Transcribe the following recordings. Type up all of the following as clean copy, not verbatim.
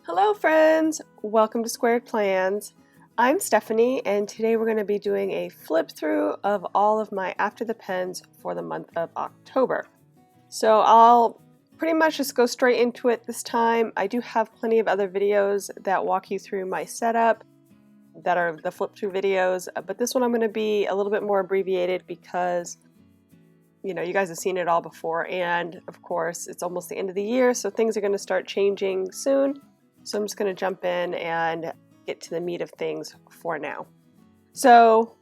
Hello friends! Welcome to Squared Plans. I'm Stephanie and today we're going to be doing a flip through of all of my After the Pens for the month of October. So I'll pretty much just go straight into it this time. I do have plenty of other videos that walk you through my setup that are the flip through videos, but this one I'm going to be a little bit more abbreviated because you guys have seen it all before, and of course it's almost the end of the year, so things are going to start changing soon. So I'm just going to jump in and get to the meat of things for now. So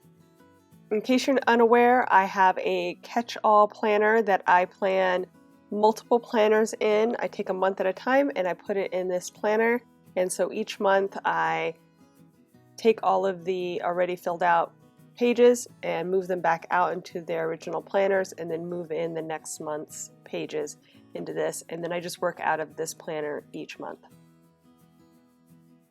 in case you're unaware, I have a catch-all planner that I plan multiple planners in. I take a month at a time and I put it in this planner, and so each month I take all of the already filled out pages and move them back out into their original planners, and then move in the next month's pages into this, and then I just work out of this planner each month.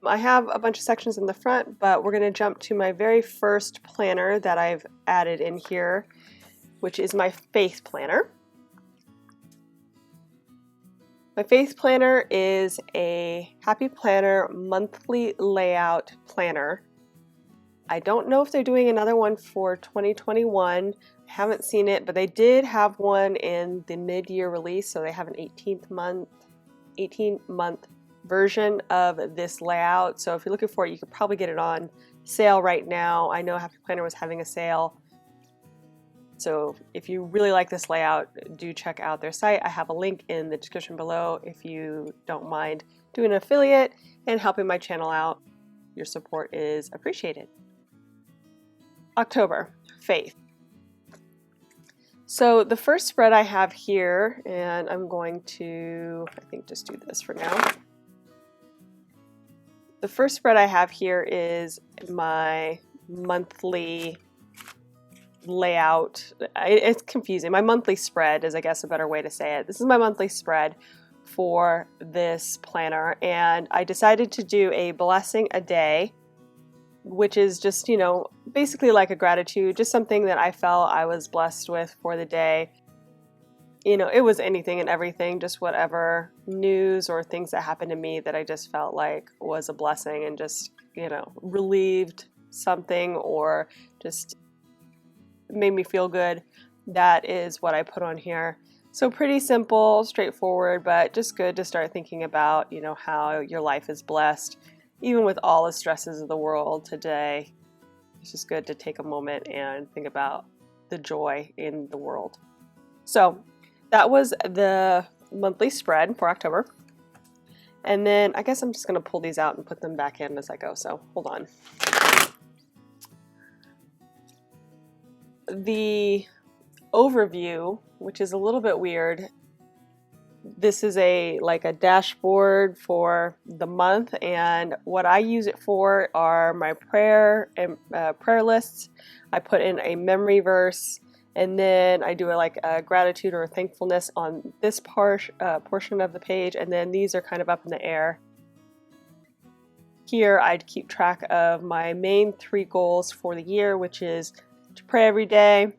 I have a bunch of sections in the front, but we're going to jump to my very first planner that I've added in here, which is my Faith Planner. My Faith Planner is a Happy Planner monthly layout planner. I don't know if they're doing another one for 2021. I haven't seen it, but they did have one in the mid-year release, so they have an 18-month version of this layout. So if you're looking for it, you could probably get it on sale right now. I know Happy Planner was having a sale. So if you really like this layout, do check out their site. I have a link in the description below if you don't mind doing an affiliate and helping my channel out. Your support is appreciated. October, Faith. So the first spread I have here, and I'm going to, I think, just do this for now. The first spread I have here is my monthly layout. It's confusing. My monthly spread is, I guess, a better way to say it. This is my monthly spread for this planner, and I decided to do a blessing a day, which is just, basically like a gratitude, just something that I felt I was blessed with for the day. It was anything and everything, just whatever news or things that happened to me that I just felt like was a blessing and just, relieved something or just made me feel good. That is what I put on here. So pretty simple, straightforward, but just good to start thinking about, how your life is blessed. Even with all the stresses of the world today, it's just good to take a moment and think about the joy in the world. So that was the monthly spread for October. And then I guess I'm just going to pull these out and put them back in as I go. So hold on. The overview, which is a little bit weird. This is like a dashboard for the month, and what I use it for are my prayer and prayer lists. I put in a memory verse, and then I do a gratitude or a thankfulness on this portion of the page, and then these are kind of up in the air. Here I'd keep track of my main 3 goals for the year, which is to pray every day,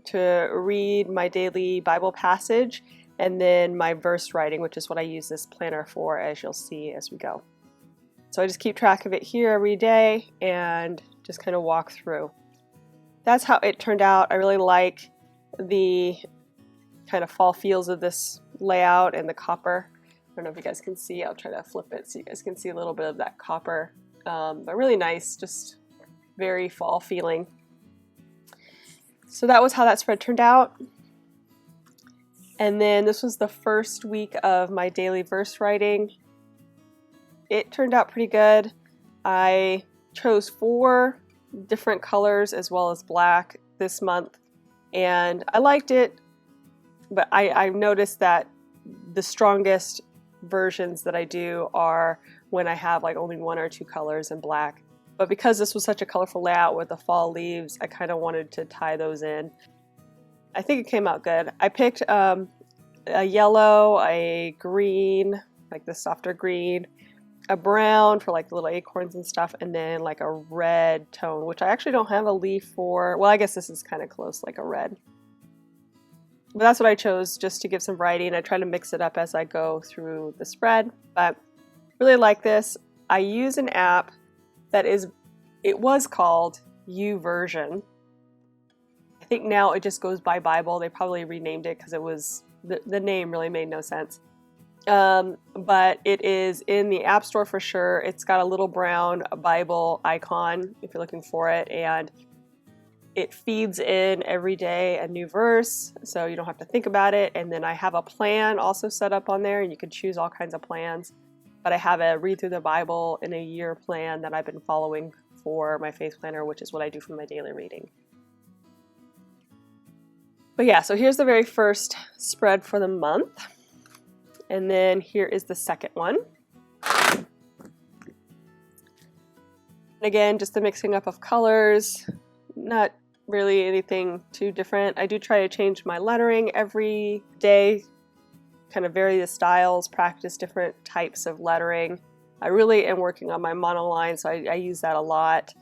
to read my daily Bible passage, and then my verse writing, which is what I use this planner for, as you'll see as we go. So I just keep track of it here every day and just kind of walk through. That's how it turned out. I really like the kind of fall feels of this layout and the copper. I don't know if you guys can see. I'll try to flip it so you guys can see a little bit of that copper. But really nice, just very fall feeling. So that was how that spread turned out. And then this was the first week of my daily verse writing. It turned out pretty good. I chose 4 different colors as well as black this month, and I liked it, but I noticed that the strongest versions that I do are when I have only 1 or 2 colors in black. But because this was such a colorful layout with the fall leaves, I kind of wanted to tie those in. I think it came out good. I picked a yellow, a green, like the softer green, a brown for the little acorns and stuff, and then a red tone, which I actually don't have a leaf for. Well, I guess this is kind of close, like a red. But that's what I chose just to give some variety, and I try to mix it up as I go through the spread. But Really like this. I use an app that it was called YouVersion. I think now it just goes by Bible. They probably renamed it because it was the name really made no sense. But it is in the App Store for sure. It's got a little brown Bible icon if you're looking for it, and it feeds in every day a new verse, so you don't have to think about it. And then I have a plan also set up on there, and you can choose all kinds of plans. But I have a read through the Bible in a year plan that I've been following for my faith planner, which is what I do for my daily reading. But yeah, so here's the very first spread for the month. And then here is the second one. And again, just the mixing up of colors, not really anything too different. I do try to change my lettering every day, kind of vary the styles, practice different types of lettering. I really am working on my monoline, so I use that a lot,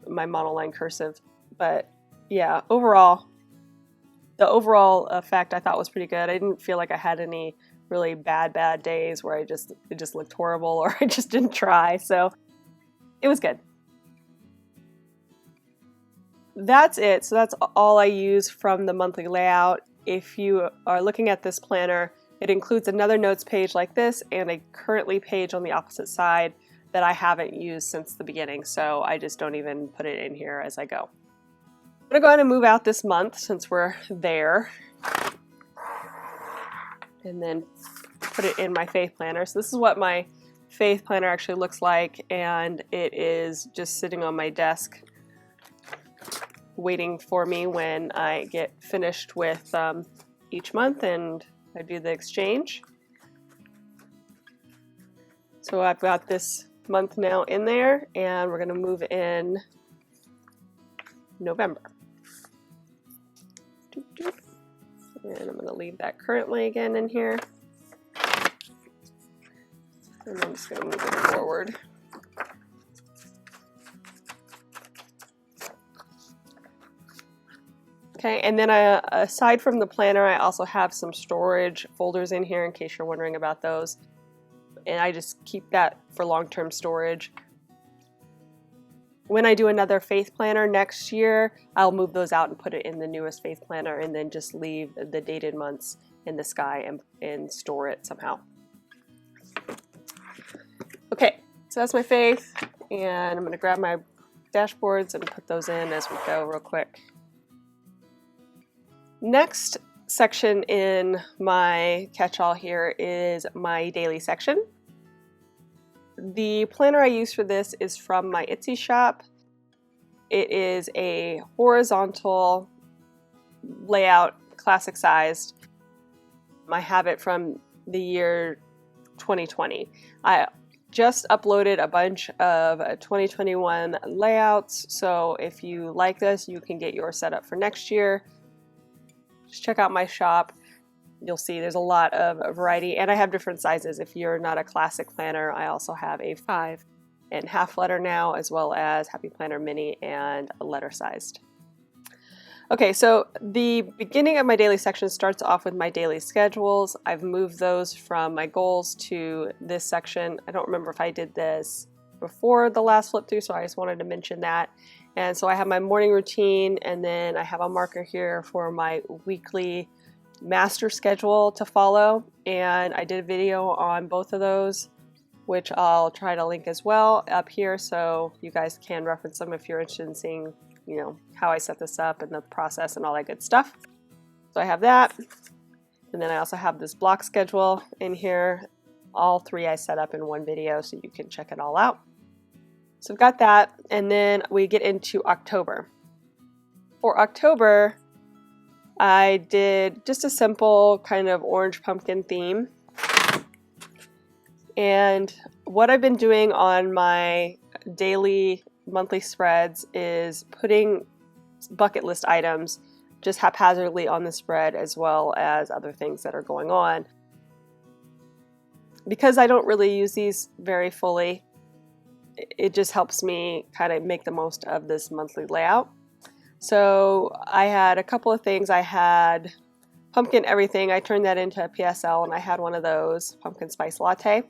my monoline cursive. But yeah, the overall effect I thought was pretty good. I didn't feel like I had any really bad days where it just looked horrible or I just didn't try. So it was good. That's it. So that's all I use from the monthly layout. If you are looking at this planner, it includes another notes page like this and a currently page on the opposite side that I haven't used since the beginning. So I just don't even put it in here as I go. I'm going to go ahead and move out this month since we're there, and then put it in my faith planner. So this is what my faith planner actually looks like, and it is just sitting on my desk waiting for me when I get finished with each month and I do the exchange. So I've got this month now in there, and we're going to move in November. And I'm going to leave that currently again in here. And I'm just going to move it forward. Okay, and then aside from the planner, I also have some storage folders in here in case you're wondering about those. And I just keep that for long-term storage. When I do another faith planner next year, I'll move those out and put it in the newest faith planner, and then just leave the dated months in the sky and store it somehow. Okay, so that's my faith, and I'm going to grab my dashboards and put those in as we go real quick. Next section in my catch-all here is my daily section. The planner I use for this is from my Etsy shop. It is a horizontal layout, classic sized. I have it from the year 2020. I just uploaded a bunch of 2021 layouts, so if you like this, you can get yours set up for next year. Just check out my shop. You'll see there's a lot of variety, and I have different sizes. If you're not a classic planner, I also have a 5.5 letter now, as well as Happy Planner Mini and a letter sized. Okay, so the beginning of my daily section starts off with my daily schedules. I've moved those from my goals to this section. I don't remember if I did this before the last flip through, so I just wanted to mention that. And so I have my morning routine, and then I have a marker here for my weekly master schedule to follow, and I did a video on both of those, which I'll try to link as well up here so you guys can reference them if you're interested in seeing, you know, how I set this up and the process and all that good stuff. So I have that, and then I also have this block schedule in here. All three I set up in one video so you can check it all out. So I've got that, and then we get into October. For October, I did just a simple kind of orange pumpkin theme. And what I've been doing on my daily, monthly spreads is putting bucket list items just haphazardly on the spread, as well as other things that are going on. Because I don't really use these very fully, it just helps me kind of make the most of this monthly layout. So I had a couple of things. I had pumpkin everything. I turned that into a PSL, and I had one of those, pumpkin spice latte.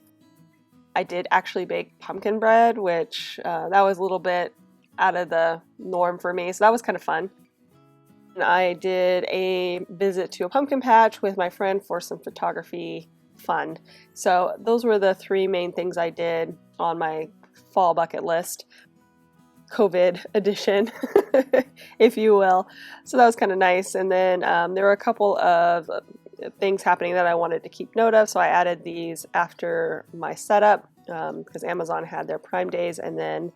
I did actually bake pumpkin bread, which that was a little bit out of the norm for me, so that was kind of fun. And I did a visit to a pumpkin patch with my friend for some photography fun. So those were the three main things I did on my fall bucket list, COVID edition, if you will. So that was kind of nice. And then there were a couple of things happening that I wanted to keep note of, so I added these after my setup because Amazon had their Prime days, and then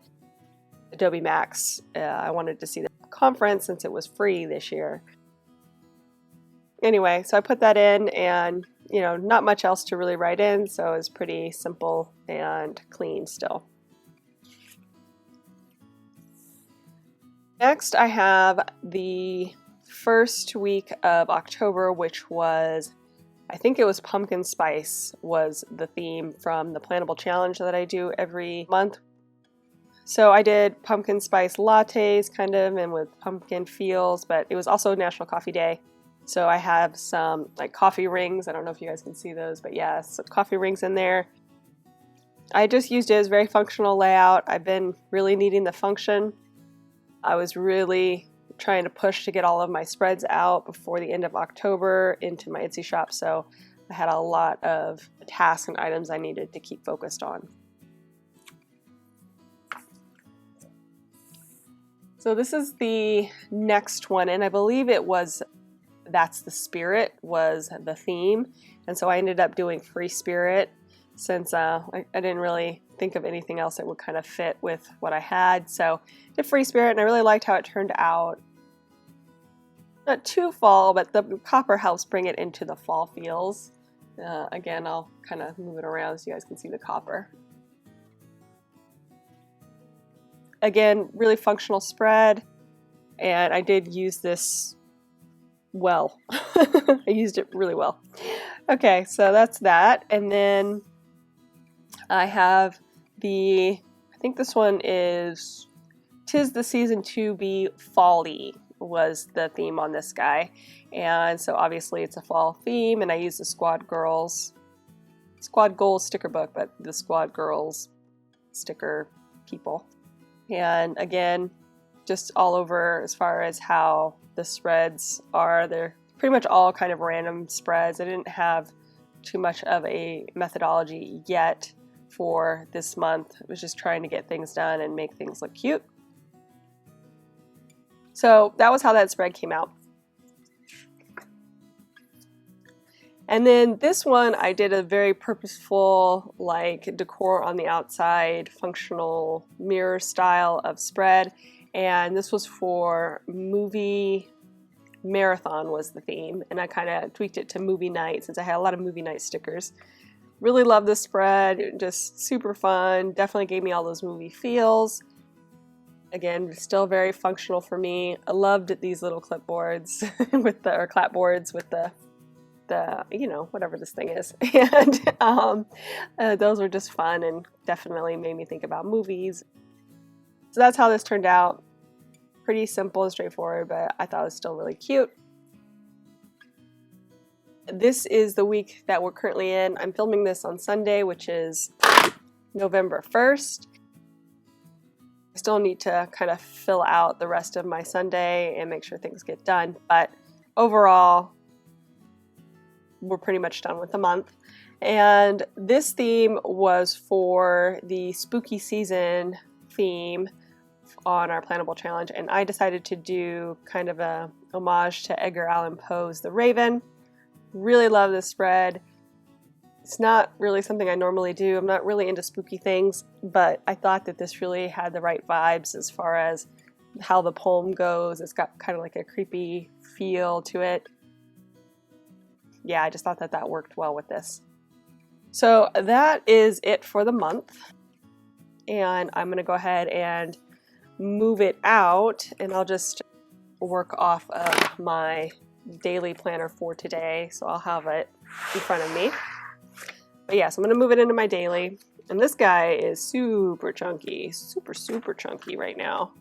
Adobe Max, I wanted to see the conference since it was free this year. Anyway, so I put that in, and not much else to really write in, so it was pretty simple and clean still. Next, I have the first week of October, which was, I think it was pumpkin spice was the theme from the Plannable Challenge that I do every month. So I did pumpkin spice lattes kind of, and with pumpkin feels, but it was also National Coffee Day. So I have some like coffee rings. I don't know if you guys can see those, but yeah, some coffee rings in there. I just used it as very functional layout. I've been really needing the function. I was really trying to push to get all of my spreads out before the end of October into my Etsy shop, so I had a lot of tasks and items I needed to keep focused on. So this is the next one, and I believe it was That's the Spirit was the theme, and so I ended up doing Free Spirit since I didn't really think of anything else that would kind of fit with what I had. So I did Free Spirit, and I really liked how it turned out. Not too fall, but the copper helps bring it into the fall feels. Again, I'll kind of move it around so you guys can see the copper. Again, really functional spread, and I did use this well. I used it really well. Okay, so that's that, and then I have I think this one is 'Tis the Season to Be Fall-y was the theme on this guy, and so obviously it's a fall theme, and I use the Squad Goals sticker book, but the Squad Girls sticker people. And again, just all over as far as how the spreads are. They're pretty much all kind of random spreads. I didn't have too much of a methodology yet for this month. I was just trying to get things done and make things look cute. So that was how that spread came out. And then this one, I did a very purposeful, like decor on the outside, functional mirror style of spread. And this was for movie marathon was the theme. And I kind of tweaked it to movie night since I had a lot of movie night stickers. Really love this spread, just super fun. Definitely gave me all those movie feels. Again, still very functional for me. I loved these little clipboards or clapboards with the whatever this thing is. And those were just fun and definitely made me think about movies. So that's how this turned out. Pretty simple and straightforward, but I thought it was still really cute. This is the week that we're currently in. I'm filming this on Sunday, which is November 1st. I still need to kind of fill out the rest of my Sunday and make sure things get done, but overall, we're pretty much done with the month. And this theme was for the spooky season theme on our Plannable Challenge, and I decided to do kind of a homage to Edgar Allan Poe's The Raven. Really love this spread. It's not really something I normally do. I'm not really into spooky things, but I thought that this really had the right vibes as far as how the poem goes. It's got kind of like a creepy feel to it. Yeah, I just thought that worked well with this. So that is it for the month. And I'm going to go ahead and move it out, and I'll just work off of my daily planner for today. So I'll have it in front of me. But yeah, so I'm going to move it into my daily. And this guy is super chunky, super chunky right now.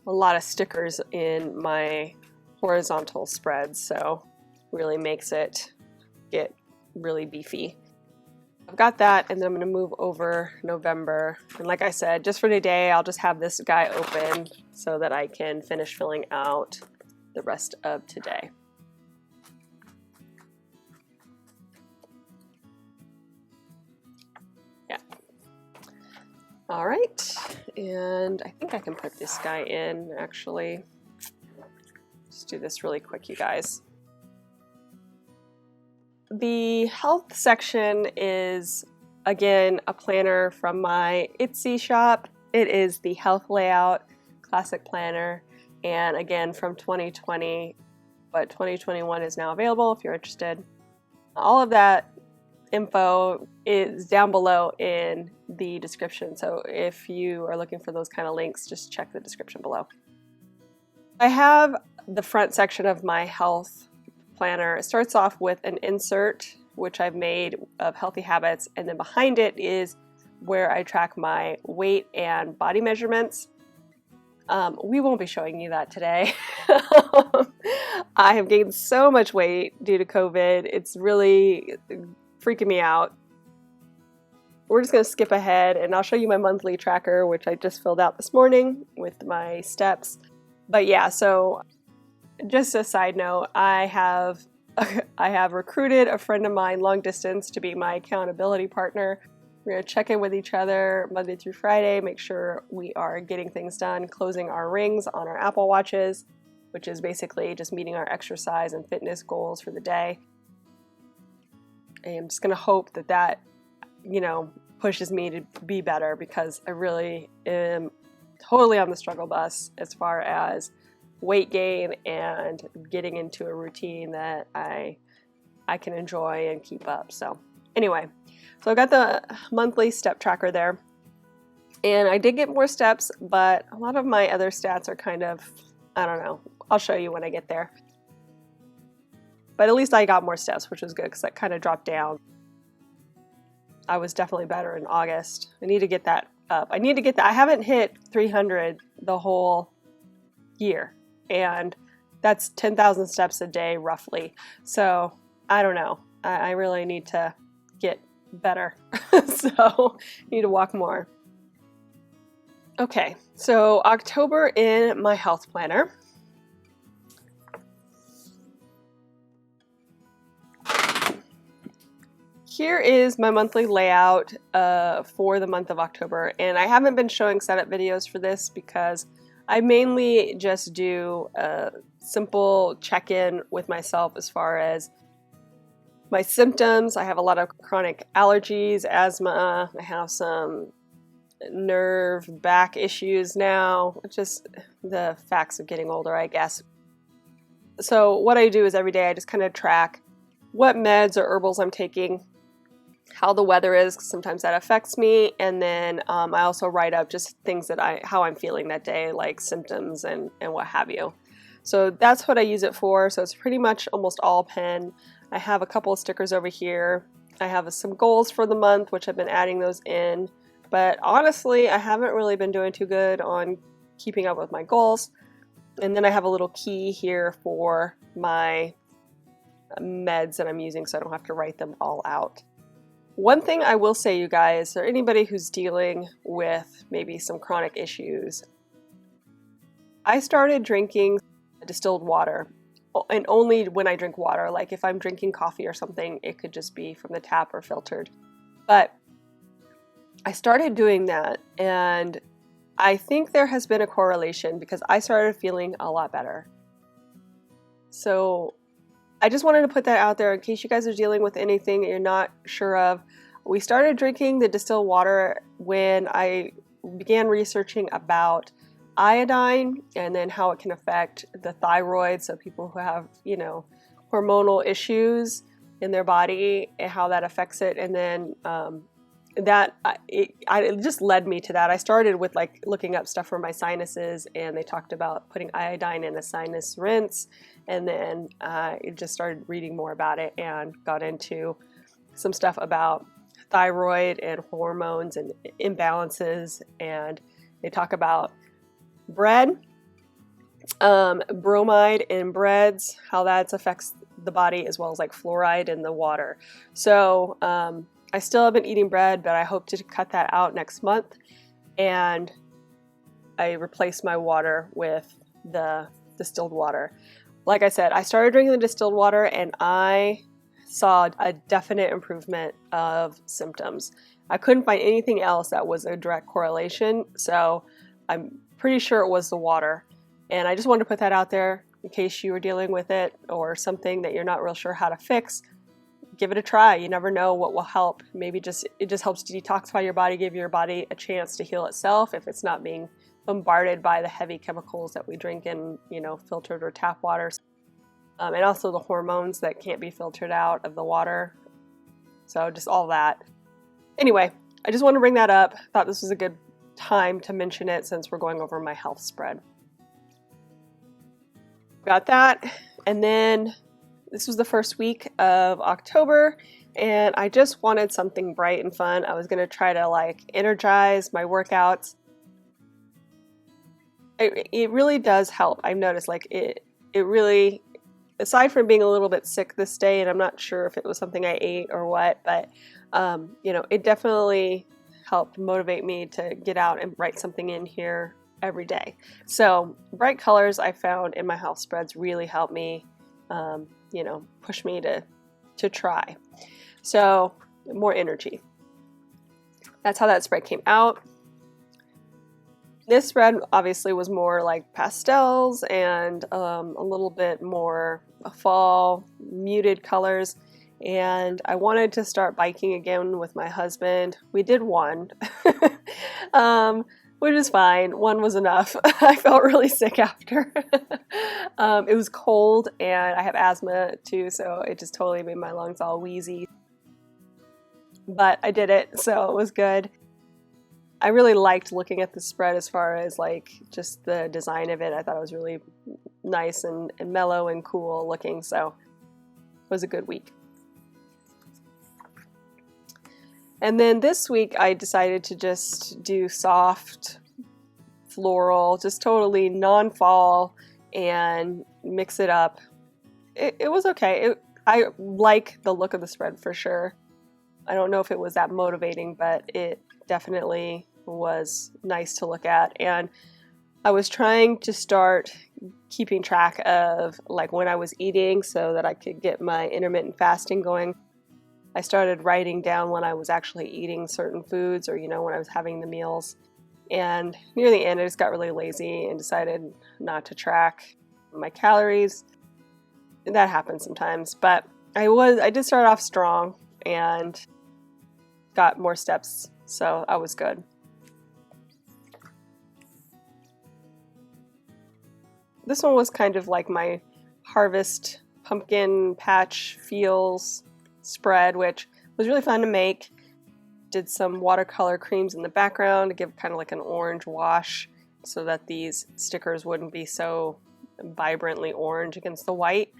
A lot of stickers in my horizontal spreads, so really makes it get really beefy. I've got that, and then I'm going to move over November. And like I said, just for today, I'll just have this guy open so that I can finish filling out the rest of today. Yeah. All right, and I think I can put this guy in, actually. Just do this really quick, you guys. The health section is, again, a planner from my Etsy shop. It is the Health Layout Classic Planner, and again, from 2020, but 2021 is now available if you're interested. All of that info is down below in the description, so if you are looking for those kind of links, just check the description below. I have the front section of my health planner. It starts off with an insert which I've made of healthy habits, and then behind it is where I track my weight and body measurements. We won't be showing you that today. I have gained so much weight due to COVID. It's really freaking me out. We're just going to skip ahead, and I'll show you my monthly tracker, which I just filled out this morning with my steps. But yeah, so just a side note, I have recruited a friend of mine long distance to be my accountability partner. We're going to check in with each other Monday through Friday, make sure we are getting things done, closing our rings on our Apple Watches, which is basically just meeting our exercise and fitness goals for the day. And I'm just going to hope that that, you know, pushes me to be better, because I really am totally on the struggle bus as far as weight gain and getting into a routine that I can enjoy and keep up. So anyway, so I got the monthly step tracker there, and I did get more steps, but a lot of my other stats are kind of, I don't know, I'll show you when I get there. But at least I got more steps, which was good because that kind of dropped down. I was definitely better in August. I need to get that up. I need to get that. I haven't hit 300 the whole year, and that's 10,000 steps a day roughly. So I don't know. I really need to get better. So I need to walk more. Okay, so October in my health planner. Here is my monthly layout for the month of October, and I haven't been showing setup videos for this because I mainly just do a simple check-in with myself as far as my symptoms. I have a lot of chronic allergies, asthma, I have some nerve back issues now, just the facts of getting older, I guess. So what I do is every day I just kind of track what meds or herbals I'm taking, how the weather is, 'cause sometimes that affects me, and then I also write up just things that how I'm feeling that day, like symptoms and what have you. So that's what I use it for. So it's pretty much almost all pen. I have a couple of stickers over here. I have some goals for the month, which I've been adding those in, but honestly I haven't really been doing too good on keeping up with my goals. And then I have a little key here for my meds that I'm using, so I don't have to write them all out. One thing I will say, you guys, or anybody who's dealing with maybe some chronic issues, I started drinking distilled water, and only when I drink water. Like if I'm drinking coffee or something, it could just be from the tap or filtered. But I started doing that, and I think there has been a correlation because I started feeling a lot better. So I just wanted to put that out there in case you guys are dealing with anything that you're not sure of. We started drinking the distilled water when I began researching about iodine and then how it can affect the thyroid. So people who have, you know, hormonal issues in their body and how that affects it. And then it just led me to that. I started with like looking up stuff for my sinuses, and they talked about putting iodine in a sinus rinse, and then I just started reading more about it and got into some stuff about thyroid and hormones and imbalances. And they talk about bread, bromide in breads, how that affects the body, as well as like fluoride in the water. So I still have been eating bread, but I hope to cut that out next month. And I replaced my water with the distilled water. Like I said, I started drinking the distilled water and I saw a definite improvement of symptoms. I couldn't find anything else that was a direct correlation, so I'm pretty sure it was the water. And I just wanted to put that out there in case you were dealing with it or something that you're not real sure how to fix. Give it a try. You never know what will help. Maybe it just helps to detoxify your body, give your body a chance to heal itself if it's not being bombarded by the heavy chemicals that we drink in, filtered or tap water. And also the hormones that can't be filtered out of the water. So just all that. Anyway, I just wanted to bring that up. Thought this was a good time to mention it since we're going over my health spread. Got that. And then this was the first week of October and I just wanted something bright and fun. I was going to try to energize my workouts. It really does help. I've noticed it really, aside from being a little bit sick this day, and I'm not sure if it was something I ate or what, but it definitely helped motivate me to get out and write something in here every day. So bright colors I found in my health spreads really helped me, push me to try. So more energy. That's how that spread came out. This spread obviously was more like pastels and a little bit more fall, muted colors. And I wanted to start biking again with my husband. We did one, which is fine. One was enough. I felt really sick after. It was cold and I have asthma too, so it just totally made my lungs all wheezy. But I did it, so it was good. I really liked looking at the spread as far as just the design of it. I thought it was really nice and mellow and cool looking, so it was a good week. And then this week I decided to just do soft floral, just totally non-fall, and mix it up. It was okay. I like the look of the spread for sure. I don't know if it was that motivating, but it definitely was nice to look at. And I was trying to start keeping track of when I was eating so that I could get my intermittent fasting going. I started writing down when I was actually eating certain foods or, when I was having the meals. And near the end, I just got really lazy and decided not to track my calories. That happens sometimes, but I did start off strong and got more steps, so I was good. This one was kind of like my harvest pumpkin patch feels spread, which was really fun to make. Did some watercolor creams in the background to give kind of like an orange wash so that these stickers wouldn't be so vibrantly orange against the white.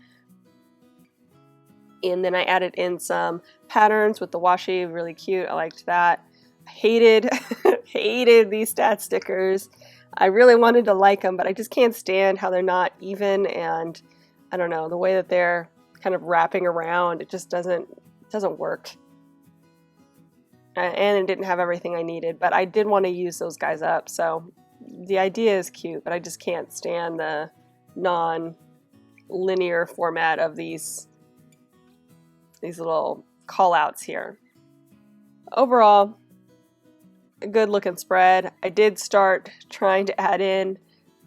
And then I added in some patterns with the washi, really cute. I liked that. I hated these stat stickers. I really wanted to like them, but I just can't stand how they're not even, and I don't know, the way that they're kind of wrapping around, it just doesn't work. And it didn't have everything I needed, but I did want to use those guys up, so the idea is cute, but I just can't stand the non-linear format of these little call-outs here. Overall, a good looking spread. I did start trying to add in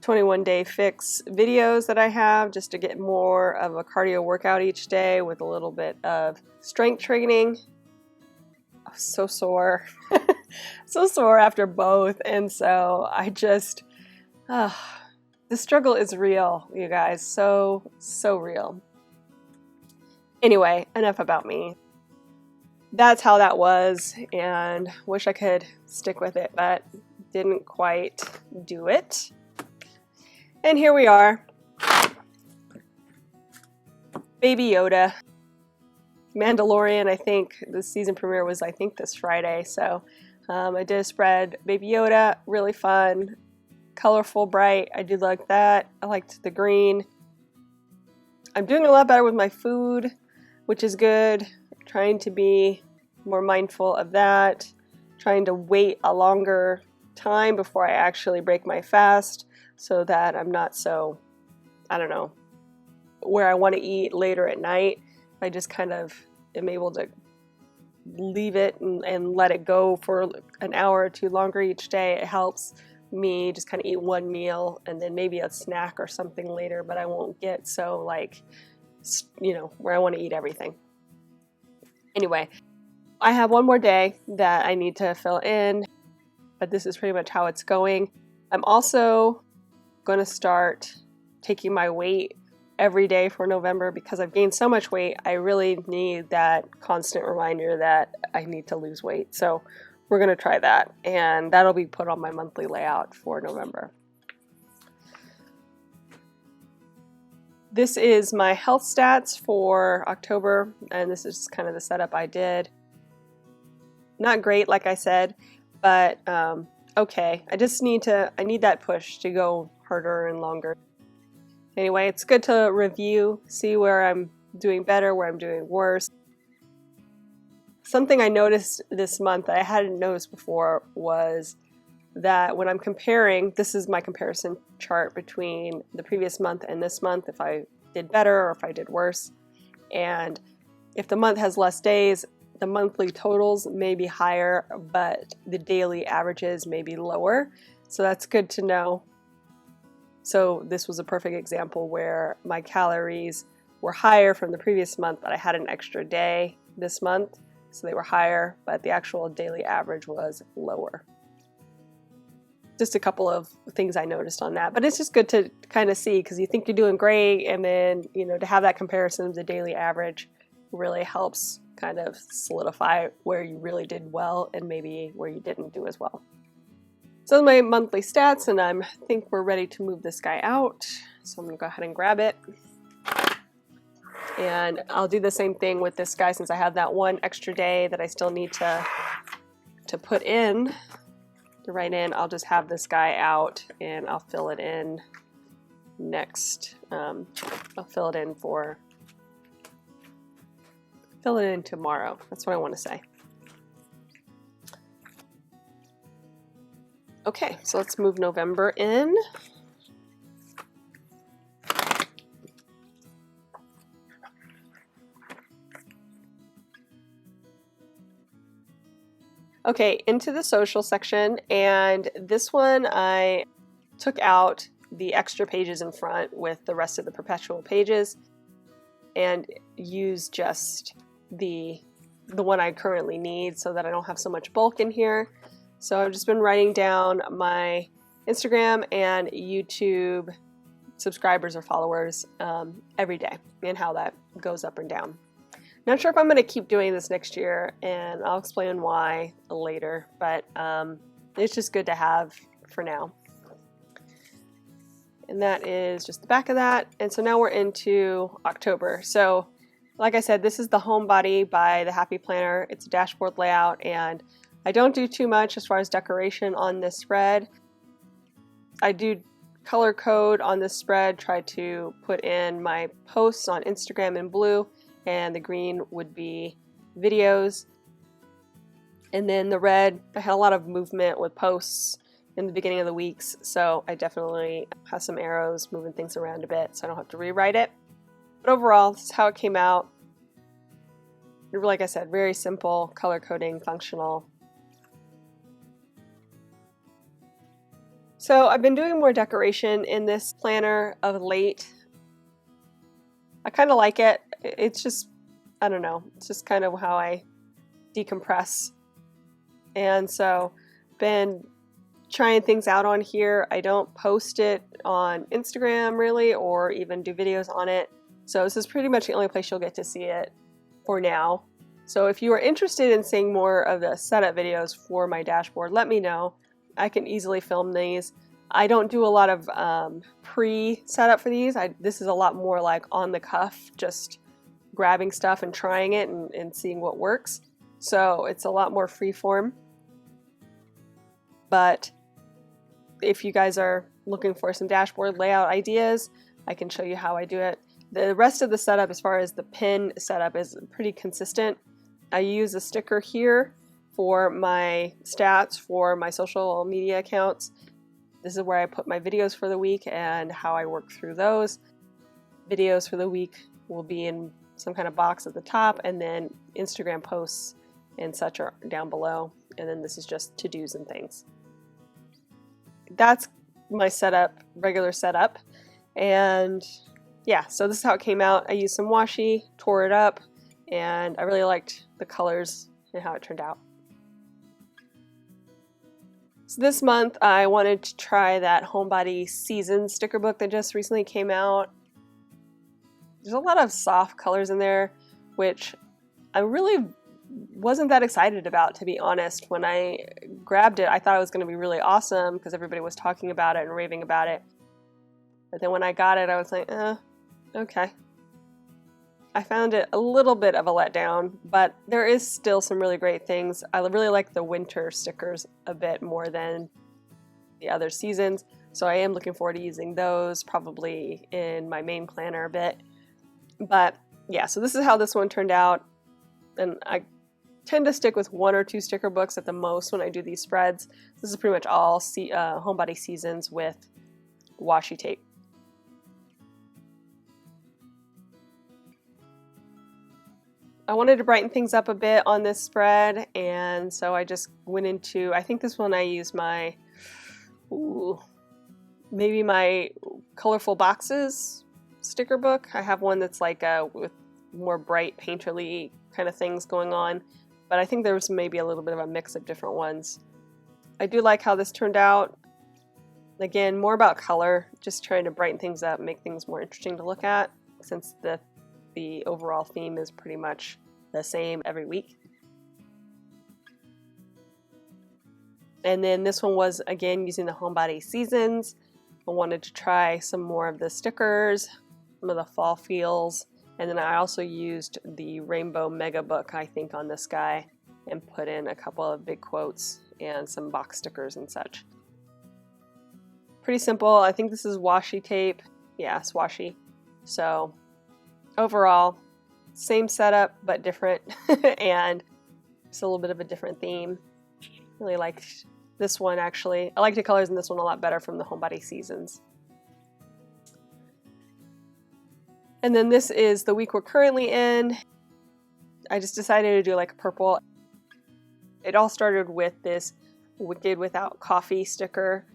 21-day fix videos that I have just to get more of a cardio workout each day with a little bit of strength training. I was so sore. So sore after both, and so I just the struggle is real, you guys. So real. Anyway, enough about me. That's how that was, and wish I could stick with it, but didn't quite do it. And here we are. Baby Yoda. Mandalorian, I think the season premiere was, this Friday, so I did a spread. Baby Yoda, really fun, colorful, bright. I did like that. I liked the green. I'm doing a lot better with my food, which is good. Trying to be more mindful of that. Trying to wait a longer time before I actually break my fast so that I'm not so, I don't know, where I want to eat later at night. I just kind of am able to leave it and let it go for an hour or two longer each day. It helps me just kind of eat one meal and then maybe a snack or something later, but I won't get so like, you know, where I want to eat everything. Anyway, I have one more day that I need to fill in, but this is pretty much how it's going. I'm also going to start taking my weight every day for November because I've gained so much weight. I really need that constant reminder that I need to lose weight. So we're going to try that, and that'll be put on my monthly layout for November. This is my health stats for October, and this is kind of the setup I did. Not great, like I said, but okay. I need that push to go harder and longer. Anyway, it's good to review, see where I'm doing better, where I'm doing worse. Something I noticed this month that I hadn't noticed before was that when I'm comparing, this is my comparison chart between the previous month and this month, if I did better or if I did worse. And if the month has less days, the monthly totals may be higher, but the daily averages may be lower. So that's good to know. So this was a perfect example where my calories were higher from the previous month, but I had an extra day this month. So they were higher, but the actual daily average was lower. Just a couple of things I noticed on that, but it's just good to kind of see because you think you're doing great, and then, you know, to have that comparison of the daily average really helps kind of solidify where you really did well and maybe where you didn't do as well. So my monthly stats, and I think we're ready to move this guy out. So I'm gonna go ahead and grab it. And I'll do the same thing with this guy since I have that one extra day that I still need to put in, to write in. I'll just have this guy out and I'll fill it in next. I'll fill it in tomorrow. That's what I want to say. Okay, so let's move November in. Okay, into the social section, and this one I took out the extra pages in front with the rest of the perpetual pages and used just the one I currently need so that I don't have so much bulk in here. So I've just been writing down my Instagram and YouTube subscribers or followers every day and how that goes up and down. Not sure if I'm going to keep doing this next year, and I'll explain why later, but it's just good to have for now. And that is just the back of that. And so now we're into October. So like I said, this is the home body by the Happy Planner. It's a dashboard layout, and I don't do too much as far as decoration on this spread. I do color code on this spread, try to put in my posts on Instagram in blue, and the green would be videos. And then the red, I had a lot of movement with posts in the beginning of the weeks, so I definitely have some arrows moving things around a bit so I don't have to rewrite it. But overall, this is how it came out. Like I said, very simple, color coding, functional. So I've been doing more decoration in this planner of late. I kind of like it. It's just, I don't know, it's just kind of how I decompress. And so been trying things out on here. I don't post it on Instagram really, or even do videos on it. So this is pretty much the only place you'll get to see it for now. So if you are interested in seeing more of the setup videos for my dashboard, let me know. I can easily film these. I don't do a lot of pre-setup for these. This is a lot more like on the cuff, just grabbing stuff and trying it and seeing what works. So it's a lot more freeform. But if you guys are looking for some dashboard layout ideas, I can show you how I do it. The rest of the setup, as far as the pin setup, is pretty consistent. I use a sticker here for my stats for my social media accounts. This is where I put my videos for the week and how I work through those. Videos for the week will be in some kind of box at the top, and then Instagram posts and such are down below. And then this is just to-dos and things. That's my setup, regular setup. And yeah, so this is how it came out. I used some washi, tore it up, and I really liked the colors and how it turned out. So this month I wanted to try that Homebody Seasons sticker book that just recently came out. There's a lot of soft colors in there, which I really wasn't that excited about, to be honest. When I grabbed it, I thought it was going to be really awesome because everybody was talking about it and raving about it. But then when I got it, I was like, okay. I found it a little bit of a letdown, but there is still some really great things. I really like the winter stickers a bit more than the other seasons, so I am looking forward to using those probably in my main planner a bit. But yeah, so this is how this one turned out, and I tend to stick with 1 or 2 sticker books at the most when I do these spreads. This is pretty much all Homebody Seasons with washi tape. I wanted to brighten things up a bit on this spread, and so I just went into, I think this one I used my, maybe my Colorful Boxes sticker book. I have one that's like with more bright painterly kind of things going on, but I think there was maybe a little bit of a mix of different ones. I do like how this turned out. Again, more about color, just trying to brighten things up, make things more interesting to look at, since the overall theme is pretty much the same every week. And then this one was, again, using the Homebody Seasons. I wanted to try some more of the stickers, some of the fall feels, and then I also used the Rainbow Mega Book, I think, on this guy, and put in a couple of big quotes and some box stickers and such. Pretty simple. I think this is washi tape. Yeah, it's washi. So overall, same setup but different, and just a little bit of a different theme. Really liked this one, actually. I liked the colors in this one a lot better from the Homebody Seasons. And then this is the week we're currently in. I just decided to do like a purple. It all started with this Wicked Without Coffee sticker.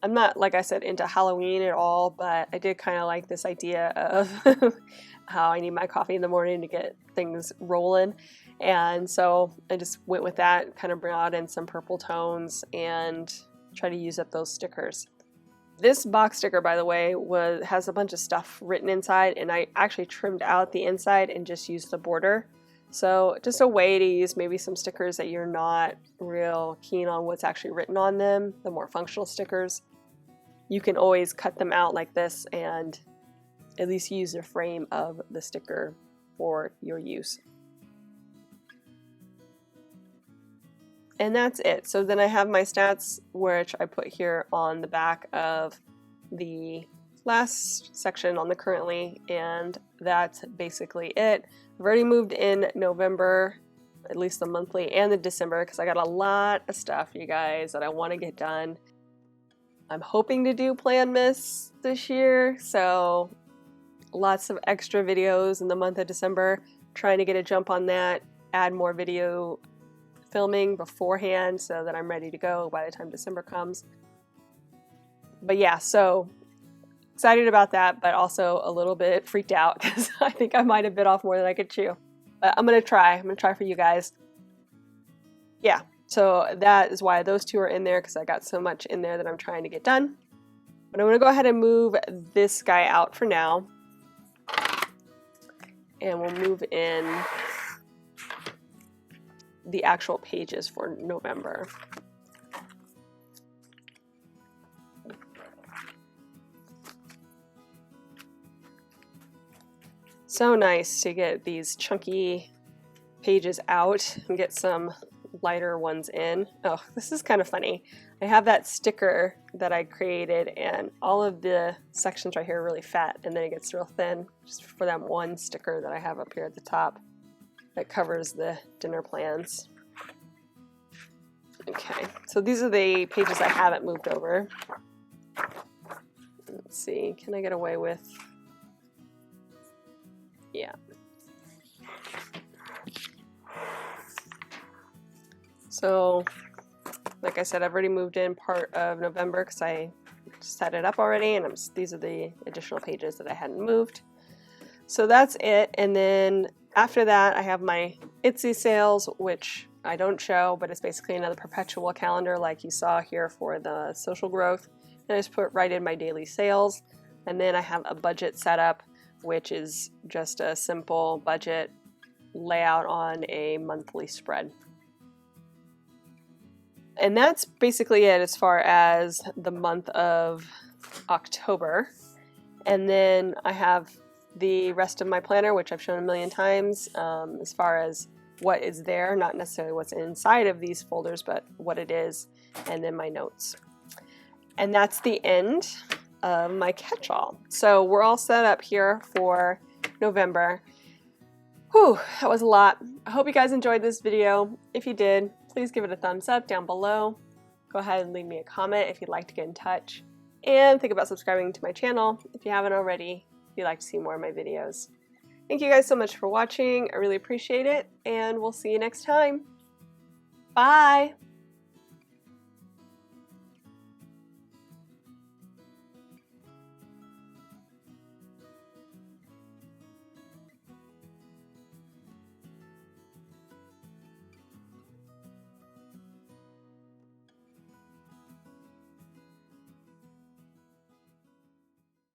I'm not, like I said, into Halloween at all, but I did kind of like this idea of how I need my coffee in the morning to get things rolling. And so I just went with that, kind of brought in some purple tones and try to use up those stickers. This box sticker, by the way, has a bunch of stuff written inside, and I actually trimmed out the inside and just used the border. So just a way to use maybe some stickers that you're not real keen on what's actually written on them, the more functional stickers. You can always cut them out like this and at least use the frame of the sticker for your use. And that's it. So then I have my stats, which I put here on the back of the last section on the currently, and that's basically it. I've already moved in November, at least the monthly, and the December, because I got a lot of stuff, you guys, that I want to get done. I'm hoping to do Plan Miss this year, so lots of extra videos in the month of December, trying to get a jump on that, add more video filming beforehand so that I'm ready to go by the time December comes. But yeah, so excited about that, but also a little bit freaked out because I think I might have bit off more than I could chew. But I'm gonna try for you guys. Yeah. So that is why those two are in there, because I got so much in there that I'm trying to get done. But I'm going to go ahead and move this guy out for now. And we'll move in the actual pages for November. So nice to get these chunky pages out and get some lighter ones in. Oh, this is kind of funny. I have that sticker that I created, and all of the sections right here are really fat, and then it gets real thin just for that one sticker that I have up here at the top that covers the dinner plans. Okay, so these are the pages I haven't moved over. Let's see, can I get away with... Yeah. So, like I said, I've already moved in part of November because I set it up already, and these are the additional pages that I hadn't moved. So that's it, and then after that I have my Etsy sales, which I don't show, but it's basically another perpetual calendar like you saw here for the social growth. And I just put right in my daily sales, and then I have a budget setup, which is just a simple budget layout on a monthly spread. And that's basically it as far as the month of October. And then I have the rest of my planner, which I've shown a million times, as far as what is there, not necessarily what's inside of these folders, but what it is, and then my notes. And that's the end of my catch-all. So we're all set up here for November. Whew, that was a lot. I hope you guys enjoyed this video. If you did, please give it a thumbs up down below. Go ahead and leave me a comment if you'd like to get in touch. And think about subscribing to my channel if you haven't already, if you'd like to see more of my videos. Thank you guys so much for watching. I really appreciate it, and we'll see you next time. Bye!